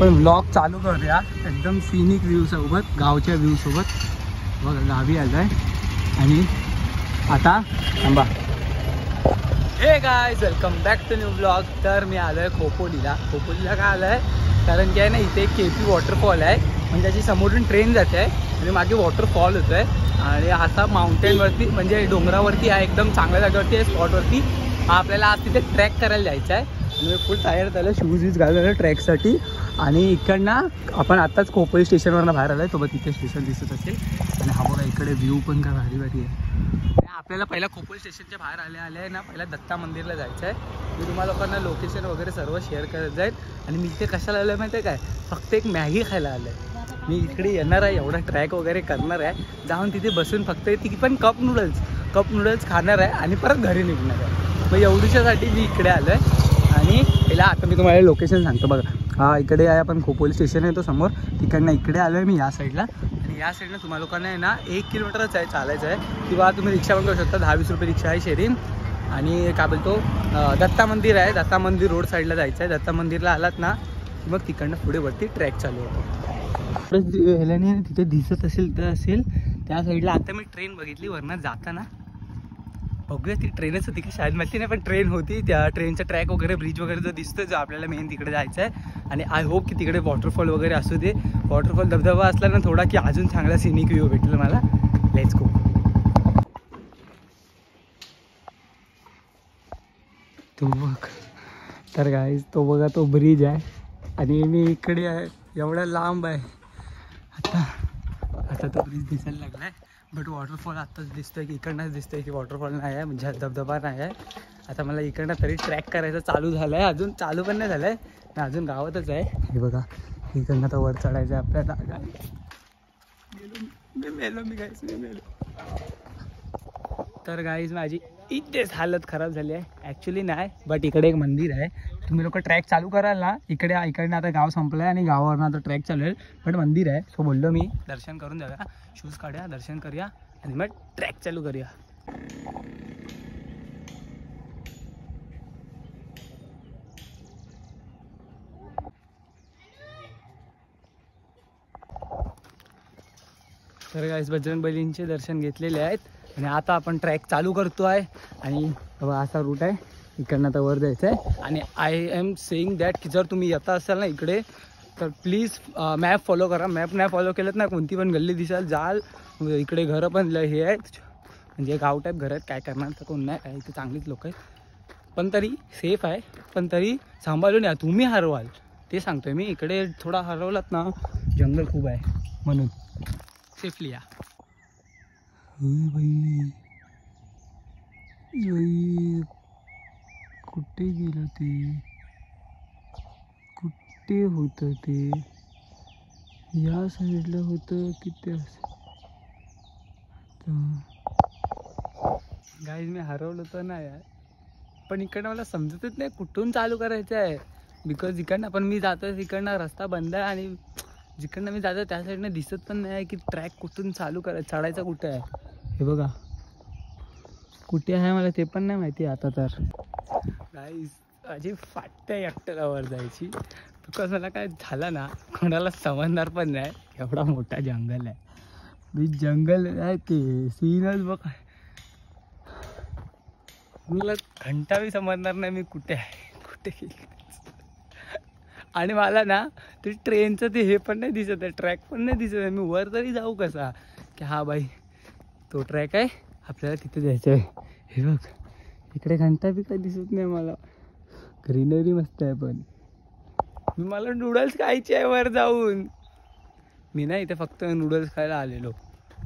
आपण व्लॉग चालू करूया एकदम सिनिक व्ह्यू सोबत, गावच्या व्ह्यू सोबत. बघा गावी आलो आहे आणि आता थांबा. Hey guys welcome back to new blog. तर मी आलो आहे खोपोलीला. खोपोलीला काय आलं आहे कारण की आहे ना इथे एक KP वॉटरफॉल आहे, म्हणजे त्याची समोरून ट्रेन जाते आहे आणि मागे वॉटरफॉल होतो आहे. आणि असा माउंटेनवरती म्हणजे डोंगरावरती आहे, एकदम चांगल्या जागेवरती आहे स्पॉटवरती. आपल्याला आज तिथे ट्रॅक करायला जायचं आहे आणि मी फुल तयार झालं, शूज वीज घालून ट्रॅकसाठी. आणि इकडनं आपण आत्ताच खोपोली स्टेशनवरनं बाहेर आलो आहे, सोबत इथे स्टेशन दिसत असेल. आणि हा बघा इकडे व्ह्यू पण काय भारी भारी आहे. आपल्याला पहिला खोपोली स्टेशनच्या बाहेर आले ना पहिला दत्ता मंदिरला जायचं आहे. मी तुम्हाला लोकांना लोकेशन वगैरे सर्व शेअर करत जाईल. आणि मी इथे कशाला आलो आहे माहिती आहे काय, फक्त एक मॅगी खायला आलं आहे. मी इकडे येणार आहे, एवढा ट्रॅक वगैरे करणार आहे, जाऊन तिथे बसून फक्त ती पण कप नूडल्स खाणार आहे आणि परत घरी निघणार आहे. मग एवढ्यासाठी मी इकडे आलो आहे. आणि पहिला आता मी तुम्हाला लोकेशन सांगतो बघा. हा इकडे आहे आपण खोपोली स्टेशन आहे तो समोर, तिकडनं इकडे आलो आहे मी या साईडला. आणि या साईडला तुम्हाला लोकांना आहे ना 1 किलोमीटरच आहे चालायचं आहे, किंवा तुम्ही रिक्षा पण करू शकता. 10-20 रुपये रिक्षा आहे शेअरिंग. आणि काय बोलतो दत्ता मंदिर आहे, दत्ता मंदिर रोड साईडला जायचं आहे. दत्ता मंदिरला आलात ना मग तिकडनं पुढे वरती ट्रॅक चालू होतो. ह्याने तिथे दिसत असेल तर असेल त्या साईडला. आता मी ट्रेन बघितली वरनं जाताना, बघूया ती ट्रेनच होती की शायद माहिती नाही, पण ट्रेन होती. त्या ट्रेनचा ट्रॅक वगैरे ब्रिज वगैरे जो दिसतोय जो आपल्याला मेन तिकडे जायचं आहे. आणि आय होप की तिकडे वॉटरफॉल वगैरे असू दे. वॉटरफॉल धबधबा असला ना थोडा की अजून चांगला सिनिक व्ह्यू भेटेल मला. Let's go. तो बघ तर गाईज तो बघा तो ब्रिज आहे आणि मी इकडे आहे, एवढा लांब आहे. आता तो ब्रिज दिसायला लागला आहे, बट वॉटरफॉल आत्ताच दिसतोय की इकडनंच दिसतोय की वॉटरफॉल नाही आहे, म्हणजे धबधबा नाही आहे. आता मला इकडनं तरी ट्रॅक करायचं चालू झालं आहे, अजून चालू पण नाही झालं आहे, अजून गावातच आहे. हे बघा इकडनं तर वर चढायचं आहे आपल्याला. मेलो. तर गाईज माझी इथेच हालत खराब झाली आहे. ॲक्च्युली नाही, बट इकडे एक मंदिर आहे. तुम्ही लोक ट्रॅक चालू कराल ना इकडनं आता गाव संपलं आहे आणि गावावरनं आता ट्रॅक चालू आहे, बट मंदिर आहे. सो बोललो मी दर्शन करून जाऊया, शूज काढूया, दर्शन करूया आणि मग ट्रॅक चालू करूया. तर गाईस बजरंगबलींचे दर्शन घेतलेले आहेत आणि आता आपण ट्रॅक चालू करतो आहे. आणि असा रूट आहे, इकडनं आता वर जायचं आहे. आणि आय एम सेईंग दॅट की जर तुम्ही येता असाल ना इकडे तर प्लीज मॅप फॉलो करा. मॅप नाही फॉलो केलं ना कोणती पण गल्ली दिसाल जाल. इकडे घरं पण हे आहेत, म्हणजे गाव टाईप घर आहेत. काय करणार तर कोण नाही, काय इथे चांगलीच लोक आहेत, पण तरी सेफ आहे. पण तरी सांभाळून या, तुम्ही हरवाल ते सांगतोय मी. इकडे थोडा हरवलात ना जंगल खूप आहे, म्हणून सेफली या. कुठे गेलं ते, कुठे होतं ते, या साईडला होतं की त्या. गाईज मी हरवलं तर नाही यार, पण इकडनं मला समजतच नाही कुठून चालू करायचं आहे. बिकॉज इकडनं पण मी जातोय तिकडनं रस्ता बंद आहे आणि जिकडनं मी जातो त्या साईडनं दिसत पण नाही की ट्रॅक कुठून चालू चढायचा कुठे आहे. हे बघा कुठे आहे मला ते पण नाही माहिती आता. तर गाईज माझी फाटते एकट्याला वर जायची, बिकॉज मला काय झालं ना कोणाला समजणार पण नाही. एवढा मोठा जंगल आहे, मी जंगल आहे ते सीनच बघ, मला घंटा बी समजणार नाही मी कुठे आहे कुठे गेले. आणि मला ना ते ट्रेनचं ते हे पण नाही दिसत आहे, ट्रॅक पण नाही दिसत आहे. मी वर तरी जाऊ कसा की हा बाई तो ट्रॅक आहे आपल्याला तिथे जायचं आहे. हे बघ इकडे घंटा बी काही दिसत नाही मला. ग्रीनरी मस्त आहे पण मला नूडल्स खायचे आहे वर जाऊन. मी ना इथे फक्त नूडल्स खायला आलेलो,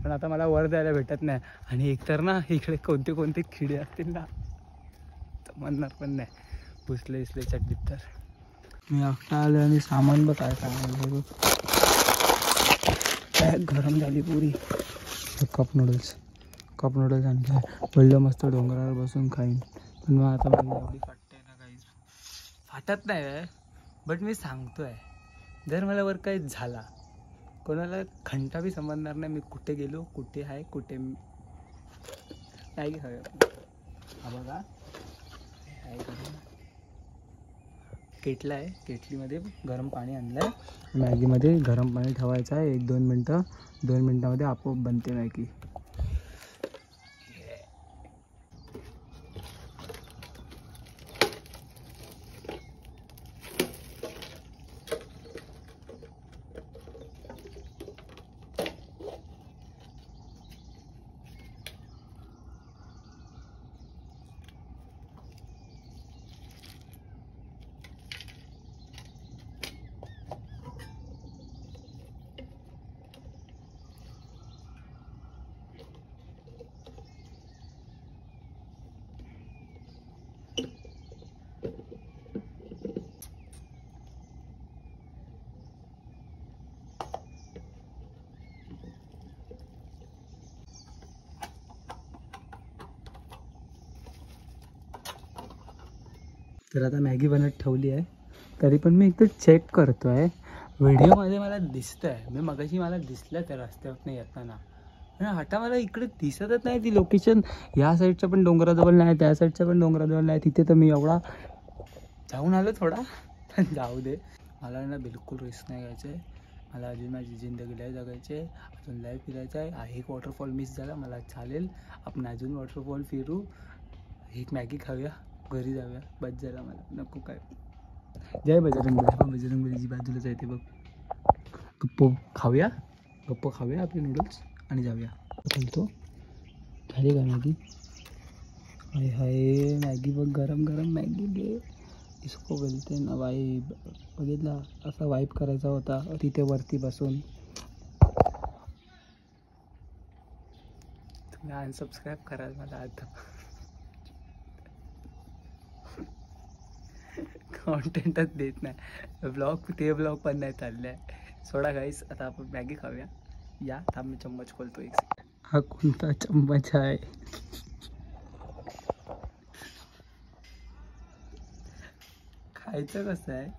पण आता मला वर जायला भेटत नाही. आणि एकतर ना इकडे कोणते कोणते किडे असतील ना तर म्हणणार पण नाही, भुसले इसले चड्डीत. तर मी एकटा आलो आणि सामान बघ काय सांगायचं, काय गरम झाली पुरी. कप नूडल्स आणलं, पडलं मस्त डोंगरावर बसून खाईन. पण मग आता मला एवढी फाटते ना, काहीच फाटत नाही. बट मी सांगतोय जर मला वर काही झाला कोणाला घंटा बी समजणार नाही मी कुठे गेलो, कुठे आहे, कुठे नाही. हा बघा काय केटला आहे, केटलीमध्ये गरम पाणी आणलं आहे. मॅगीमध्ये गरम पाणी ठेवायचं आहे 1-2 मिनटं. 2 मिनटामध्ये आपोआप बनते मॅगी. तर आता मॅगी बनत ठेवली आहे, तरी पण मी एकदा चेक करतो आहे. व्हिडिओमध्ये मला दिसतं आहे, मी मगाशी मला दिसलं त्या रस्त्यावरनं येताना. आता मला इकडे दिसतच नाही ती लोकेशन. या साईडच्या पण डोंगराजवळ नाही, त्या साईडच्या पण डोंगराजवळ नाही. तिथे तर मी एवढा जाऊन आलो थोडा, पण जाऊ दे. मला ना बिलकुल रिस्क नाही घ्यायचं आहे. मला अजून माझी जिंदगी लय जगायची आहे, अजून लय फिरायचं आहे. एक वॉटरफॉल मिस झाला, मला चालेल. आपण अजून वॉटरफॉल फिरू, एक मॅगी खाऊया, घरी जाऊया, बस झाला मला, नको काय. जय बजरंगबली. बजरंगबलीची बाजूला जायते बघ. गप्प खाऊया आपले नूडल्स आणि जाऊया. बोलतो खाली का मॅगी? हाय हाय मॅगी बघ, गरम गरम मॅगी दे. इसको बोलते ना वाईब. बघितला असा वाईब करायचा होता तिथे वरती बसून. तुम्ही अनसबस्क्राईब कराल मला आता. कॉन्टेंटच देत नाही, ब्लॉग पण नाही चालले आहे. सोडा गाईस, आता आपण मॅगी खाऊया. या थांब मी चम्मच खोलतो एक. हा कोणता चम्मच आहे? खायचं कसं आहे?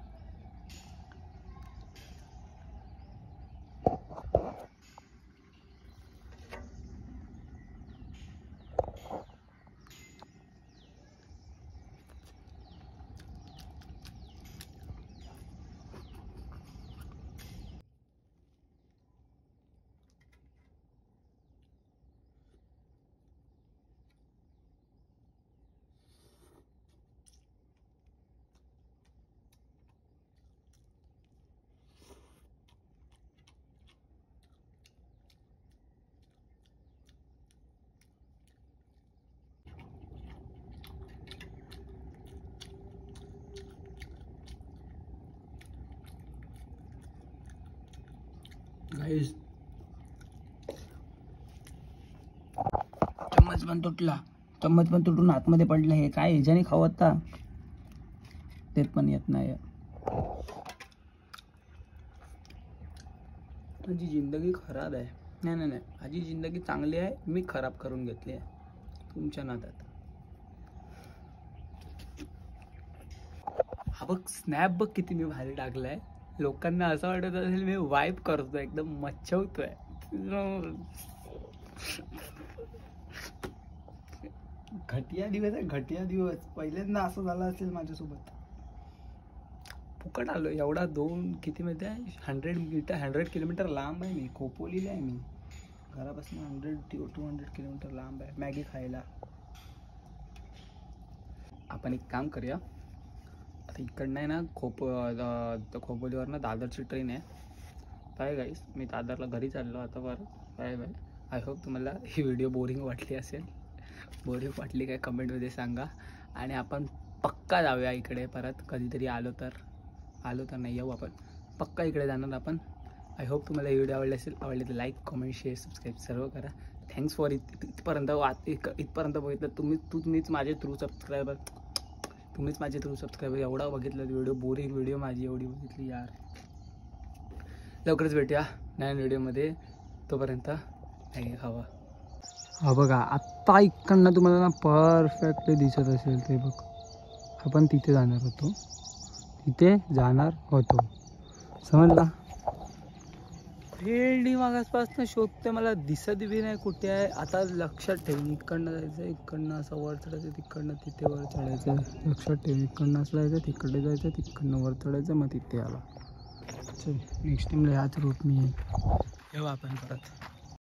गाईस चम्मच पण तुटून आतमध्ये पडलं. हे काय ह्याच्याने खावता तेत पण येत नाही. माझी जिंदगी खराब आहे. नाही माझी जिंदगी चांगली आहे, मी खराब करून घेतली आहे तुमच्या नादात. हा बघ स्नॅप बघ किती मी भारी टाकलाय. लोकांना असं वाटत असेल मी वाईप करतोय, एकदम मच्छवतोय. घटिया दिवस आहे, घटिया दिवस. पहिल्यांदा असं झालं असेल माझ्यासोबत. फुकट आलो. एवढा 2 किती माहिती आहे 100 किलोमीटर लांब आहे. मी खोपोलीला आहे. मी घरापासून 100-200 किलोमीटर लांब आहे मॅगी खायला. आपण एक काम करूया, आता इकडनं आहे ना खोपोलीवर ना दादरची ट्रेन आहे. बाय गाईस, मी दादरला घरी चाललो आता बरं. Bye bye. आय होप तुम्हाला ही व्हिडिओ बोरिंग वाटली असेल. बोरिंग वाटली काय कमेंटमध्ये सांगा. आणि आपण पक्का जाऊया इकडे परत कधीतरी. आलो तर नाही येऊ आपण, पक्का इकडे जाणार आपण. आय होप तुम्हाला ही व्हिडिओ आवडली तर लाईक कमेंट शेअर सबस्क्राईब सर्व करा. थँक्स फॉर इथपर्यंत बघितलं. तुम्हीच माझे थ्रू सबस्क्रायबर. एवढा बघितलं व्हिडिओ, बोरिंग व्हिडिओ माझी एवढी बघितली यार. लवकरच भेटूया नवीन व्हिडिओमध्ये. तोपर्यंत नाही हवा. हा बघा आत्ता इकडनं तुम्हाला ना परफेक्टली दिसत असेल ते बघ. आपण तिथे जाणार होतो समजला. भेंडी मागासपासून शोधते, मला दिसत बी नाही कुठे आहे. आता लक्षात ठेवून इकडनं जायचं, इकडनं असं वर चढायचं, तिकडनं तिथे वर चढायचं. लक्षात ठेवून इकडनं असं जायचं, तिकडे जायचं, तिकडनं वर चढायचं, मग तिथे आला. चल नेक्स्ट टाइमला ह्याच रूट मी येईल. येऊ आपण परत.